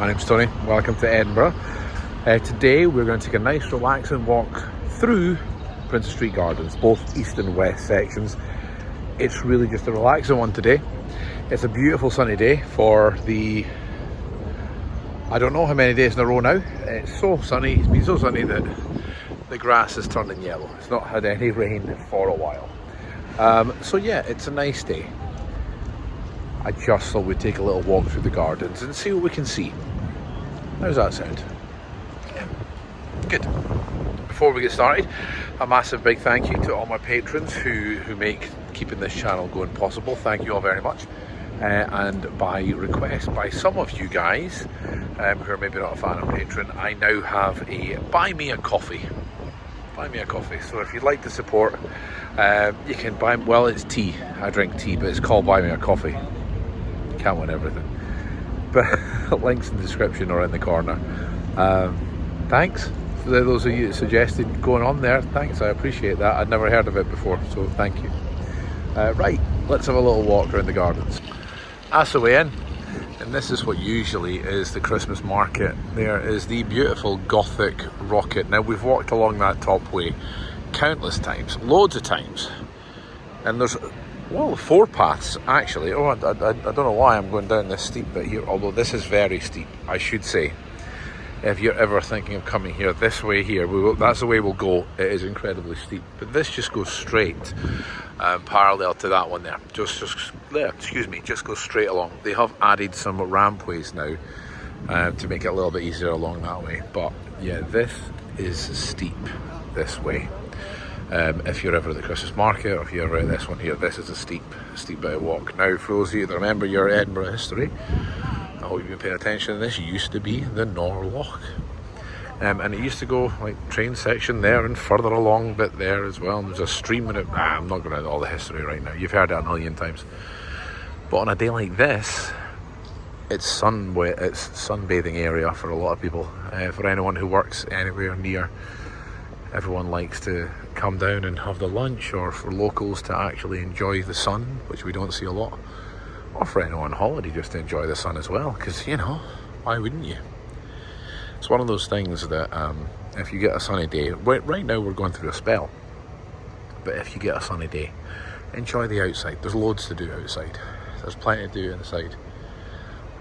My name's Tony, welcome to Edinburgh. Today we're going to take a nice relaxing walk through Princess Street Gardens, both east and west sections. It's really just a relaxing one today. It's a beautiful sunny day for the, I don't know how many days in a row now. It's so sunny, it's been so sunny that the grass is turning yellow. It's not had any rain for a while. So yeah, it's a nice day. I just thought we'd take a little walk through the gardens and see what we can see. How's that sound? Yeah, good. Before we get started, a massive big thank you to all my patrons who make keeping this channel going possible. Thank you all very much. And by request by some of you guys who are maybe not a fan of Patreon, I now have a buy me a coffee. Buy me a coffee. So if you'd like to support, you can buy, well, it's tea. I drink tea, but it's called Buy Me a Coffee. Can't win everything. But links in the description or in the corner. Thanks for those of you that suggested going on there. Thanks, I appreciate that. I'd never heard of it before, so thank you. Right, let's have a little walk around the gardens. That's the way in. And this is what usually is the Christmas market. There is the beautiful Gothic rocket. Now, we've walked along that top way countless times, loads of times. And there's, well, 4 paths actually. Oh, I don't know why I'm going down this steep bit here, although this is very steep, I should say. If you're ever thinking of coming here, this way here, that's the way we'll go. It is incredibly steep, but this just goes straight, parallel to that one there. Just there, excuse me, just goes straight along. They have added some rampways now to make it a little bit easier along that way. But yeah, this is steep this way. If you're ever at the Christmas market, or if you're ever at this one here, this is a steep bit of walk. Now, for those of you that remember your Edinburgh history, I hope you've been paying attention to this. It used to be the Norloch, and it used to go like train section there and further along bit there as well. And there's a stream in it. I'm not going into all the history right now. You've heard it a million times. But on a day like this, it's sunbathing area for a lot of people. For anyone who works anywhere near, everyone likes to come down and have the lunch, or for locals to actually enjoy the sun, which we don't see a lot. Or for anyone on holiday just to enjoy the sun as well, because, you know, why wouldn't you? It's one of those things that if you get a sunny day, right now we're going through a spell, but if you get a sunny day, enjoy the outside. There's loads to do outside. There's plenty to do inside.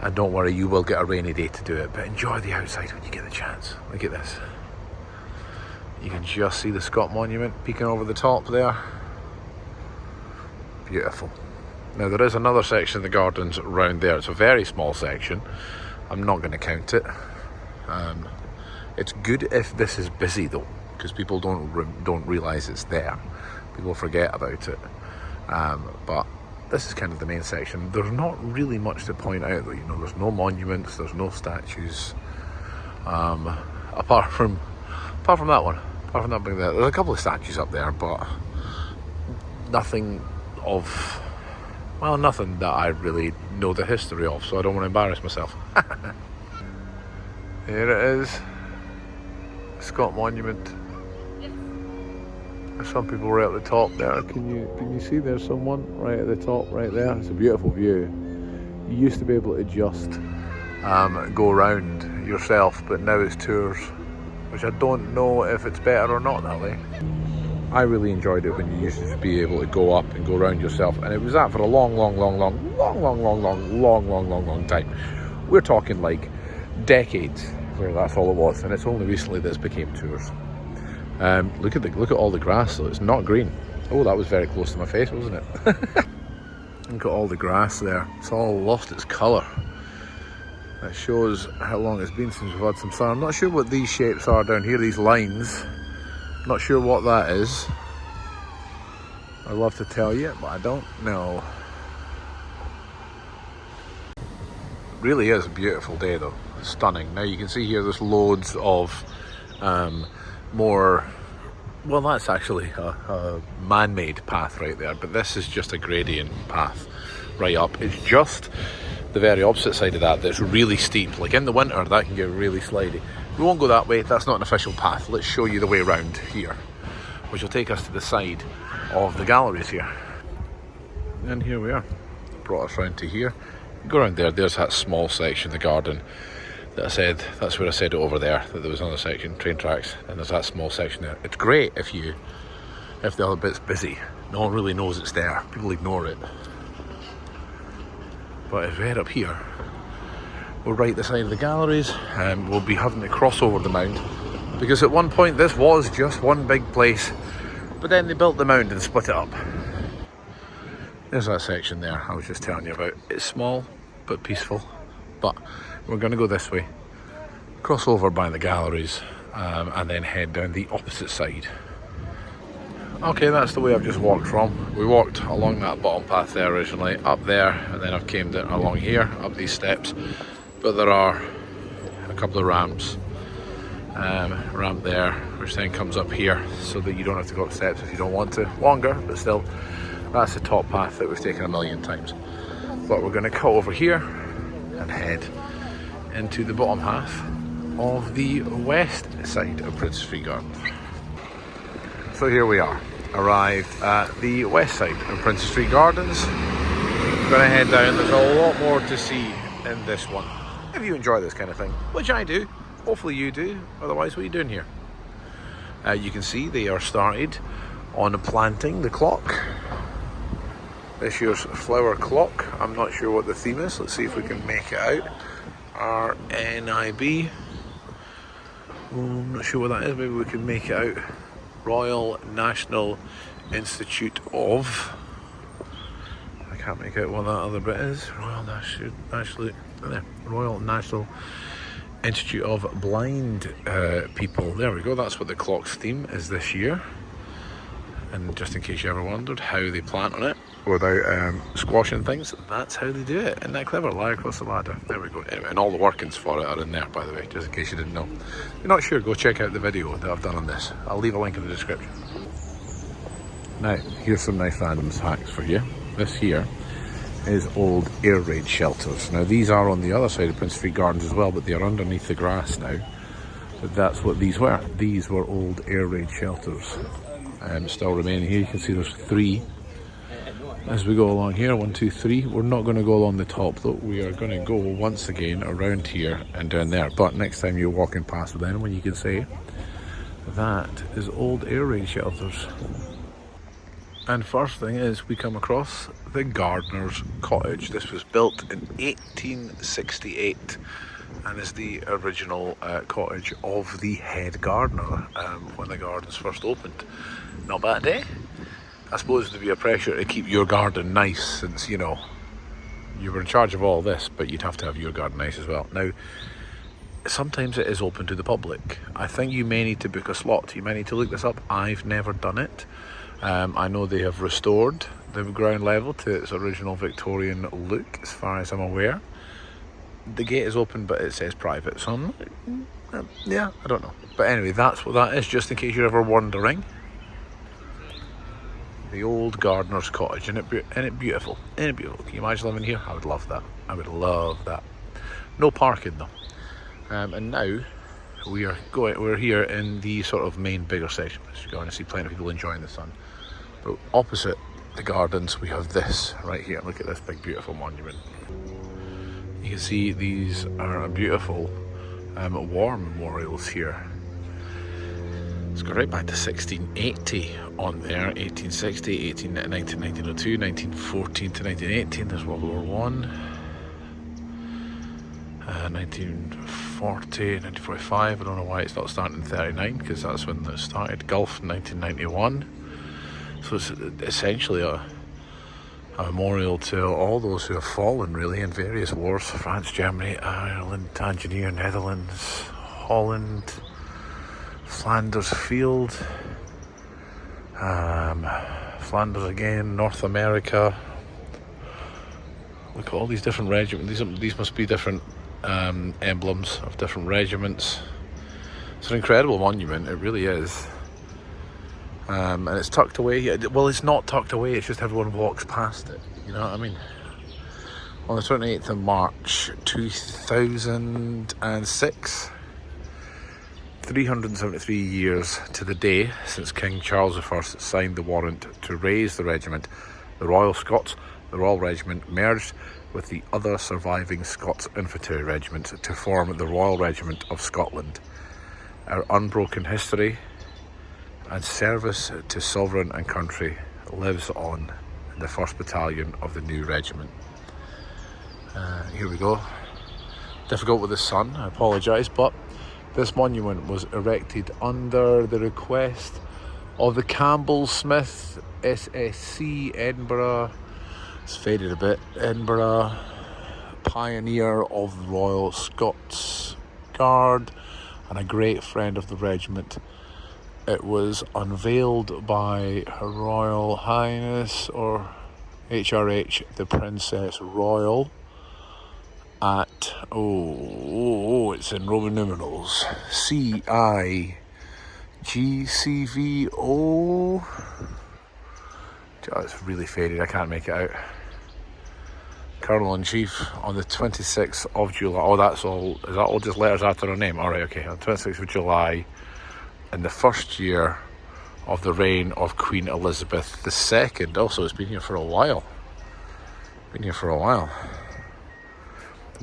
And don't worry, you will get a rainy day to do it, but enjoy the outside when you get the chance. Look at this. You can just see the Scott Monument peeking over the top there. Beautiful. Now, there is another section of the gardens around there. It's a very small section. I'm not going to count it. It's good if this is busy though, because people don't realise it's there. People forget about it. But this is kind of the main section. There's not really much to point out though. You know, there's no monuments, there's no statues. Apart from that one. Apart from that being there, there's a couple of statues up there, but nothing of, well, nothing that I really know the history of, so I don't want to embarrass myself. Here it is, Scott Monument. There's some people right at the top there. Can you see there's someone right at the top right there? It's a beautiful view. You used to be able to just go around yourself, but now it's tours, which I don't know if it's better or not that way. I really enjoyed it when you used to be able to go up and go around yourself, and it was that for a long time. We're talking like decades where that's all it was, and it's only recently that it's became tours. Look at all the grass though. It's not green. Oh, that was very close to my face, wasn't it? Look at all the grass there. It's all lost its colour. That shows how long it's been since we've had some sun. I'm not sure what these shapes are down here, these lines. Not sure what that is. I'd love to tell you, but I don't know. It really is a beautiful day though. Stunning. Now you can see here there's loads of more, well, that's actually a man-made path right there, but this is just a gradient path right up. It's just the very opposite side of that that's really steep. Like in the winter that can get really slidey. We won't go that way, that's not an official path. Let's show you the way around here, which will take us to the side of the galleries here. And here we are. Brought us round to here. Go around there, there's that small section of the garden that I said, that's where I said it over there, that there was another section, train tracks, and there's that small section there. It's great if the other bit's busy. No one really knows it's there. People ignore it. But if we head up here, we're right the side of the galleries, and we'll be having to cross over the mound, because at one point this was just one big place, but then they built the mound and split it up. There's that section there I was just telling you about. It's small but peaceful, but we're going to go this way, cross over by the galleries, and then head down the opposite side. Okay, that's the way I've just walked from. We walked along that bottom path there originally, up there, and then I've came down along here, up these steps. But there are a couple of ramps. Ramp there, which then comes up here, so that you don't have to go up steps if you don't want to. Longer, but still, that's the top path that we've taken a million times. But we're going to cut over here and head into the bottom half of the west side of Princes Street Gardens. So here we are, arrived at the west side of Princes Street Gardens. We're going to head down. There's a lot more to see in this one. If you enjoy this kind of thing, which I do, hopefully you do, otherwise what are you doing here? You can see they are started on planting the clock. This year's flower clock. I'm not sure what the theme is. Let's see if we can make it out. RNIB. I'm not sure what that is. Maybe we can make it out. Royal National Institute of... I can't make out what that other bit is. Royal National Institute of Blind People. There we go. That's what the clock's theme is this year. And just in case you ever wondered how they plant on it without squashing things, that's how they do it. Isn't that clever? Lie across the ladder. There we go. Anyway, and all the workings for it are in there, by the way, just in case you didn't know. If you're not sure, go check out the video that I've done on this. I'll leave a link in the description. Now, here's some nice random facts for you. This here is old air raid shelters. Now, these are on the other side of Prince Street Gardens as well, but they are underneath the grass now. But that's what these were. These were old air raid shelters. Still remaining here. You can see there's 3 as we go along here. 1, 2, 3. We're not going to go along the top though. We are going to go once again around here and down there. But next time you're walking past them, when you can say that is old air raid shelters. And first thing is we come across the gardener's cottage. This was built in 1868 and is the original cottage of the head gardener when the gardens first opened. Not bad, eh? I suppose there'd be a pressure to keep your garden nice, since, you know, you were in charge of all this, but you'd have to have your garden nice as well. Now, sometimes it is open to the public. I think you may need to book a slot. You may need to look this up. I've never done it. I know they have restored the ground level to its original Victorian look, as far as I'm aware. The gate is open, but it says private, so I'm like, yeah, I don't know. But anyway, that's what that is, just in case you're ever wondering. The old gardener's cottage, and it beautiful. Isn't it beautiful? Can you imagine living here? I would love that. I would love that. No parking though. And now we're here in the sort of main bigger section. You're going to see plenty of people enjoying the sun. But opposite the gardens, we have this right here. Look at this big, beautiful monument. You can see these are beautiful war memorials here. It's got right back to 1680 on there, 1860, 1902, 1914 to 1918, there's World War One. 1940, 1945, I don't know why it's not starting in 39, because that's when it started. Gulf in 1991. So it's essentially a memorial to all those who have fallen, really, in various wars. France, Germany, Ireland, Tangier, Netherlands, Holland, Flanders Field, Flanders again, North America. Look at all these different regiments. These must be different emblems of different regiments. It's an incredible monument, it really is. And it's tucked away. Well, it's not tucked away, it's just everyone walks past it. You know what I mean? On the 28th of March 2006, 373 years to the day since King Charles I signed the warrant to raise the regiment, the Royal Scots, the Royal Regiment merged with the other surviving Scots infantry regiments to form the Royal Regiment of Scotland. Our unbroken history and service to sovereign and country lives on in the 1st Battalion of the new regiment. Here we go. Difficult with the sun, I apologise, but this monument was erected under the request of the Campbell Smith SSC Edinburgh. It's faded a bit. Edinburgh, pioneer of the Royal Scots Guard and a great friend of the regiment. It was unveiled by Her Royal Highness, or HRH, the Princess Royal, at, it's in Roman numerals, CIGCVO. It's really faded, I can't make it out. Colonel-in-Chief on the 26th of July. Oh, that's all. Is that all just letters after her name? Alright, okay. On the 26th of July, in the 1st year of the reign of Queen Elizabeth II. Also, it's been here for a while.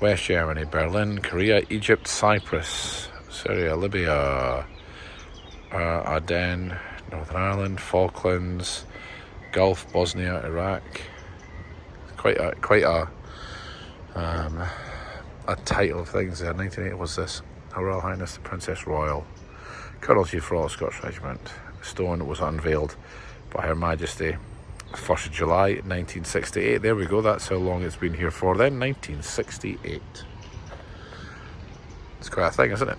West Germany, Berlin, Korea, Egypt, Cyprus, Syria, Libya, Aden, Northern Ireland, Falklands, Gulf, Bosnia, Iraq. Quite a title of things there. 1980 was this. Her Royal Highness the Princess Royal, Colonel-Chief Royal Scots Regiment. The stone was unveiled by Her Majesty 1st of July 1968. There we go, that's how long it's been here for then, 1968. It's quite a thing, isn't it?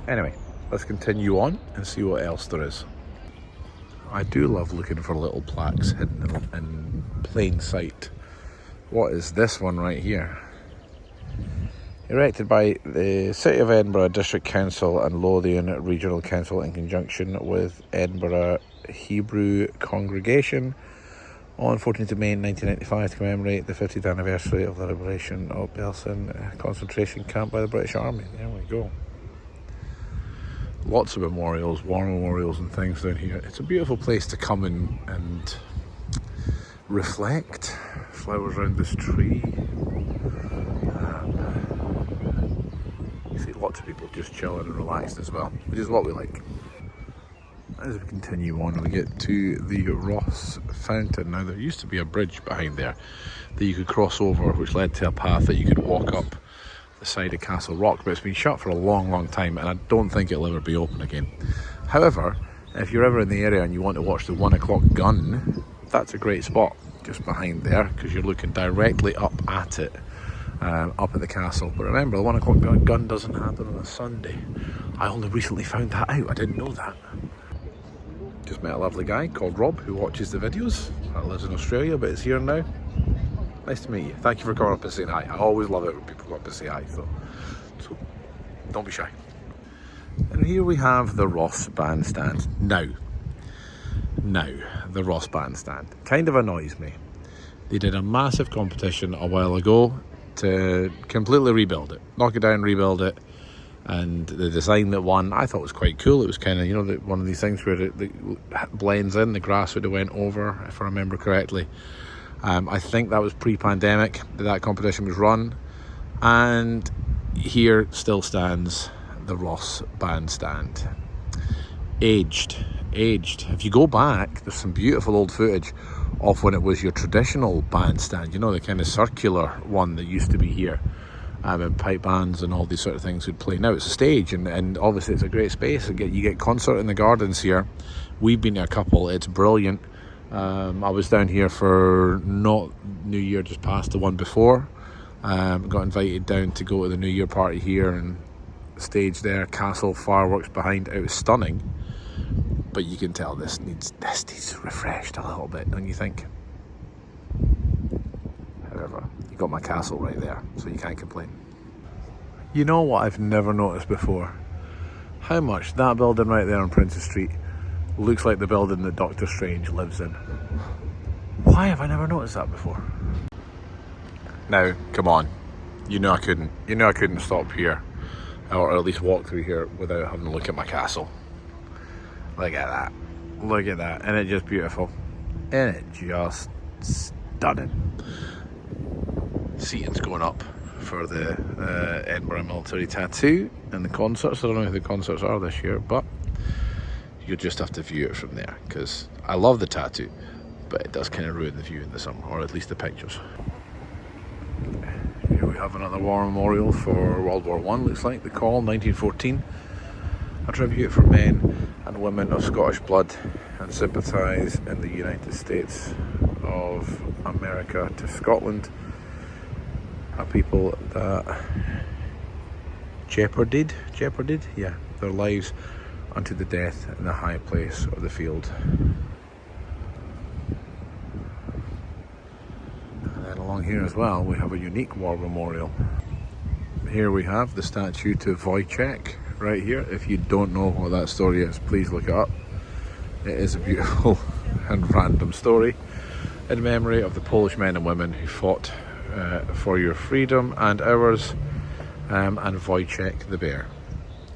Anyway, let's continue on and see what else there is. I do love looking for little plaques hidden in plain sight. What is this one right here? Erected by the City of Edinburgh District Council and Lothian Regional Council in conjunction with Edinburgh Hebrew Congregation on 14th of May 1995 to commemorate the 50th anniversary of the liberation of Belsen concentration camp by the British Army. There we go. Lots of memorials, war memorials and things down here. It's a beautiful place to come in and reflect. Flowers around this tree. You see lots of people just chilling and relaxed as well, which is what we like. As we continue on, we get to the Ross Fountain. Now, there used to be a bridge behind there that you could cross over, which led to a path that you could walk up the side of Castle Rock, but it's been shut for a long time and I don't think it'll ever be open again. However, if you're ever in the area and you want to watch the 1 o'clock gun, that's a great spot just behind there because you're looking directly up at it, up at the castle. But remember, the 1 o'clock gun doesn't happen on a Sunday. I only recently found that out, I didn't know that. Just met a lovely guy called Rob who watches the videos. That lives in Australia but is here now. Nice to meet you. Thank you for coming up and saying hi. I always love it when people come up and say hi, so don't be shy. And here we have the Ross Bandstand. Now, the Ross Bandstand kind of annoys me. They did a massive competition a while ago to completely rebuild it. Knock it down, rebuild it. And the design that won, I thought was quite cool. It was kind of, you know, one of these things where it blends in. The grass would have went over, if I remember correctly. I think that was pre-pandemic that competition was run, and here still stands the Ross Bandstand. Aged. If you go back, there's some beautiful old footage of when it was your traditional bandstand, you know, the kind of circular one that used to be here, and pipe bands and all these sort of things would play. Now it's a stage, and obviously it's a great space. You get concert in the gardens here. We've been to a couple, it's brilliant. I was down here for not New Year, just past the one before. Got invited down to go to the New Year party here and stage there, castle, fireworks behind. It was stunning, but you can tell this needs refreshed a little bit, don't you think? However, you got my castle right there, so you can't complain. You know what I've never noticed before? How much that building right there on Princess Street looks like the building that Doctor Strange lives in. Why have I never noticed that before? Now, come on. You know I couldn't stop here, or at least walk through here without having a look at my castle. Look at that. Look at that. Isn't it just beautiful? Isn't it just stunning? Seating's going up for the Edinburgh military tattoo and the concerts. I don't know who the concerts are this year, but you'll just have to view it from there, because I love the tattoo, but it does kind of ruin the view in the summer, or at least the pictures. Here we have another war memorial for World War I, looks like. The Call, 1914. A tribute for men and women of Scottish blood and sympathise in the United States of America to Scotland, a people that jeoparded their lives unto the death in the high place of the field. And then along here as well we have a unique war memorial. Here we have the statue to Wojciech right here. If you don't know what that story is, please look it up. It is a beautiful and random story in memory of the Polish men and women who fought for your freedom and ours, and Wojciech the bear.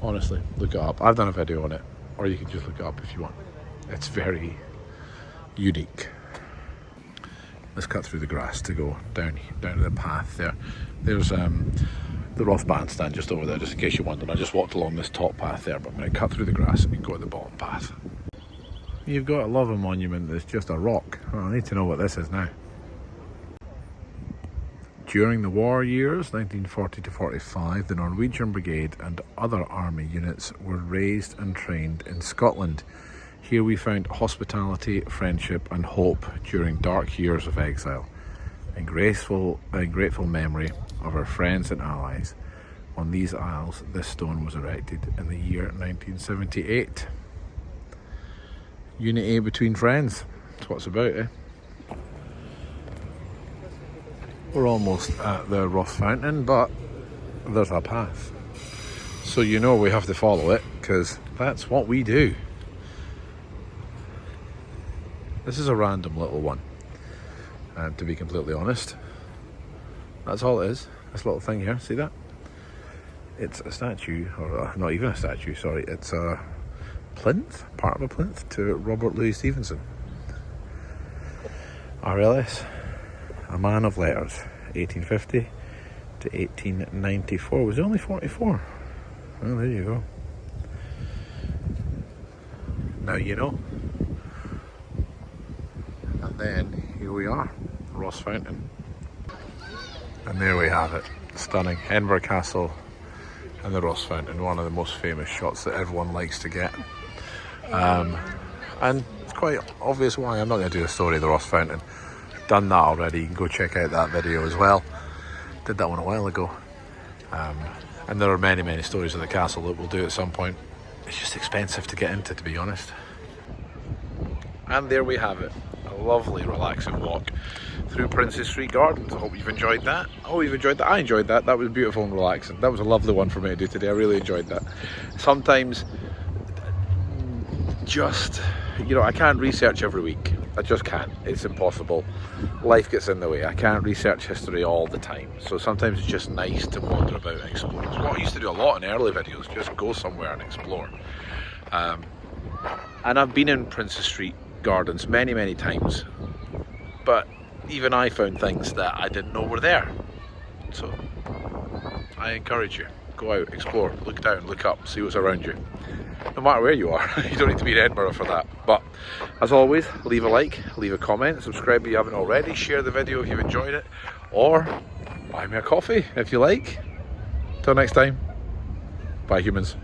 Honestly, look it up. I've done a video on it, or you can just look it up if you want. It's very unique. Let's cut through the grass to go down to the path there. There's the Ross bandstand just over there, just in case you're wondering. I just walked along this top path there, but I'm going to cut through the grass and go to the bottom path. You've got to love a monument that's just a rock. Well, I need to know what this is now. During the war years, 1940 to 45, the Norwegian Brigade and other army units were raised and trained in Scotland. Here we found hospitality, friendship and hope during dark years of exile. In grateful memory of our friends and allies, on these isles this stone was erected in the year 1978. Unity between friends, that's what it's about, eh? We're almost at the Ross Fountain, but there's a path. So you know we have to follow it, because that's what we do. This is a random little one, to be completely honest. That's all it is, this little thing here, see that? It's a statue, or not even a statue, sorry, it's a plinth, part of a plinth to Robert Louis Stevenson. RLS, a man of letters, 1850 to 1894. Was he only 44? Well, there you go. Now you know. And then here we are, Ross Fountain. And there we have it, stunning. Edinburgh Castle and the Ross Fountain, one of the most famous shots that everyone likes to get. And it's quite obvious why. I'm not going to do a story of the Ross Fountain. I've done that already. You can go check out that video as well. Did that one a while ago. And there are many, many stories of the castle that we'll do at some point. It's just expensive to get into, to be honest. And there we have it. A lovely, relaxing walk through Princes Street Gardens. I hope you've enjoyed that. Oh, you've enjoyed that? I enjoyed that. That was beautiful and relaxing. That was a lovely one for me to do today. I really enjoyed that. Sometimes, just, I can't research every week. I just can't. It's impossible. Life gets in the way. I can't research history all the time. So sometimes it's just nice to wander about and explore. It's what I used to do a lot in early videos. Just go somewhere and explore. And I've been in Princes Street Gardens many, many times. But even I found things that I didn't know were there. So I encourage you. Go out, explore, look down, look up, see what's around you. No matter where you are, you don't need to be in Edinburgh for that. But as always, leave a like, leave a comment, subscribe if you haven't already, share the video if you've enjoyed it, or buy me a coffee if you like. Till next time, bye humans.